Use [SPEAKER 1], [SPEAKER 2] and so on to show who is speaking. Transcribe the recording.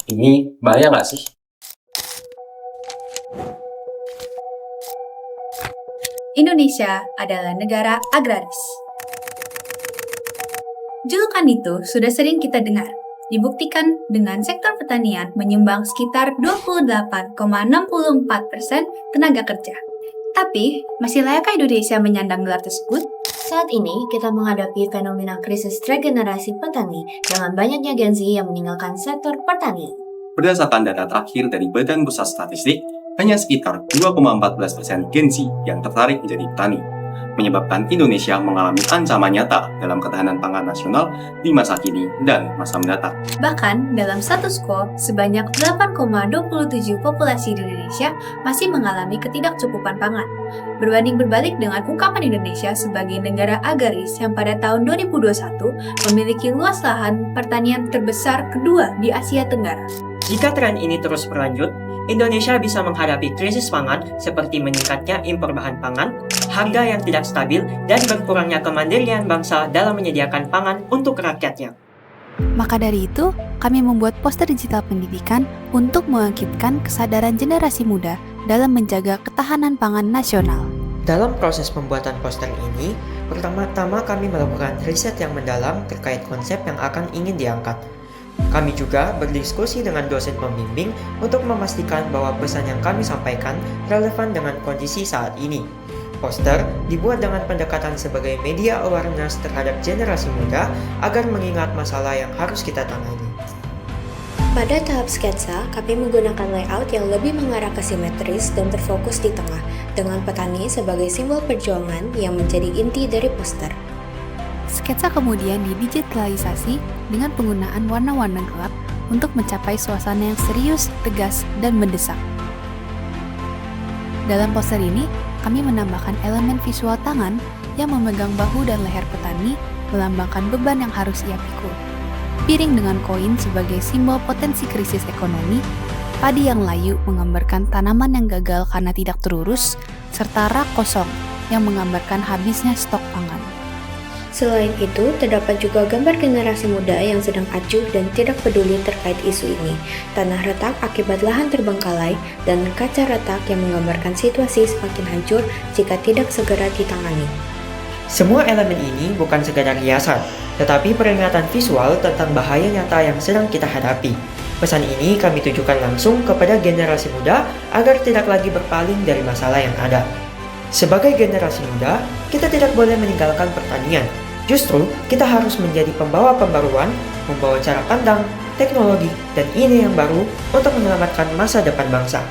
[SPEAKER 1] Ini bahaya nggak sih?
[SPEAKER 2] Indonesia adalah negara agraris. Julukan itu sudah sering kita dengar, dibuktikan dengan sektor pertanian menyumbang sekitar 28,64% tenaga kerja. Tapi, masih layakkah Indonesia menyandang gelar tersebut?
[SPEAKER 3] Saat ini, kita menghadapi fenomena krisis regenerasi petani dengan banyaknya Gen Z yang meninggalkan sektor pertanian.
[SPEAKER 1] Berdasarkan data terakhir dari Badan Pusat Statistik, hanya sekitar 2,14% Gen Z yang tertarik menjadi petani, menyebabkan Indonesia mengalami ancaman nyata dalam ketahanan pangan nasional di masa kini dan masa mendatang.
[SPEAKER 2] Bahkan, dalam status quo, sebanyak 8,27 populasi di Indonesia masih mengalami ketidakcukupan pangan. Berbanding berbalik dengan ungkapan Indonesia sebagai negara agraris yang pada tahun 2021 memiliki luas lahan pertanian terbesar kedua di Asia Tenggara.
[SPEAKER 4] Jika tren ini terus berlanjut, Indonesia bisa menghadapi krisis pangan seperti meningkatnya impor bahan pangan, harga yang tidak stabil, dan berkurangnya kemandirian bangsa dalam menyediakan pangan untuk rakyatnya.
[SPEAKER 5] Maka dari itu, kami membuat poster digital pendidikan untuk membangkitkan kesadaran generasi muda dalam menjaga ketahanan pangan nasional.
[SPEAKER 4] Dalam proses pembuatan poster ini, pertama-tama kami melakukan riset yang mendalam terkait konsep yang akan ingin diangkat. Kami juga berdiskusi dengan dosen pembimbing untuk memastikan bahwa pesan yang kami sampaikan relevan dengan kondisi saat ini. Poster dibuat dengan pendekatan sebagai media awareness terhadap generasi muda agar mengingat masalah yang harus kita tangani.
[SPEAKER 3] Pada tahap sketsa, kami menggunakan layout yang lebih mengarah ke simetris dan terfokus di tengah, dengan petani sebagai simbol perjuangan yang menjadi inti dari poster.
[SPEAKER 5] Sketsa kemudian didigitalisasi dengan penggunaan warna-warna gelap untuk mencapai suasana yang serius, tegas, dan mendesak. Dalam poster ini, kami menambahkan elemen visual tangan yang memegang bahu dan leher petani melambangkan beban yang harus ia pikul. Piring dengan koin sebagai simbol potensi krisis ekonomi, padi yang layu menggambarkan tanaman yang gagal karena tidak terurus, serta rak kosong yang menggambarkan habisnya stok pangan.
[SPEAKER 3] Selain itu, terdapat juga gambar generasi muda yang sedang acuh dan tidak peduli terkait isu ini, tanah retak akibat lahan terbengkalai, dan kaca retak yang menggambarkan situasi semakin hancur jika tidak segera ditangani.
[SPEAKER 4] Semua elemen ini bukan sekadar hiasan, tetapi peringatan visual tentang bahaya nyata yang sedang kita hadapi. Pesan ini kami tujukan langsung kepada generasi muda agar tidak lagi berpaling dari masalah yang ada. Sebagai generasi muda, kita tidak boleh meninggalkan pertanian. Justru, kita harus menjadi pembawa pembaruan, membawa cara pandang, teknologi, dan ide yang baru untuk menyelamatkan masa depan bangsa.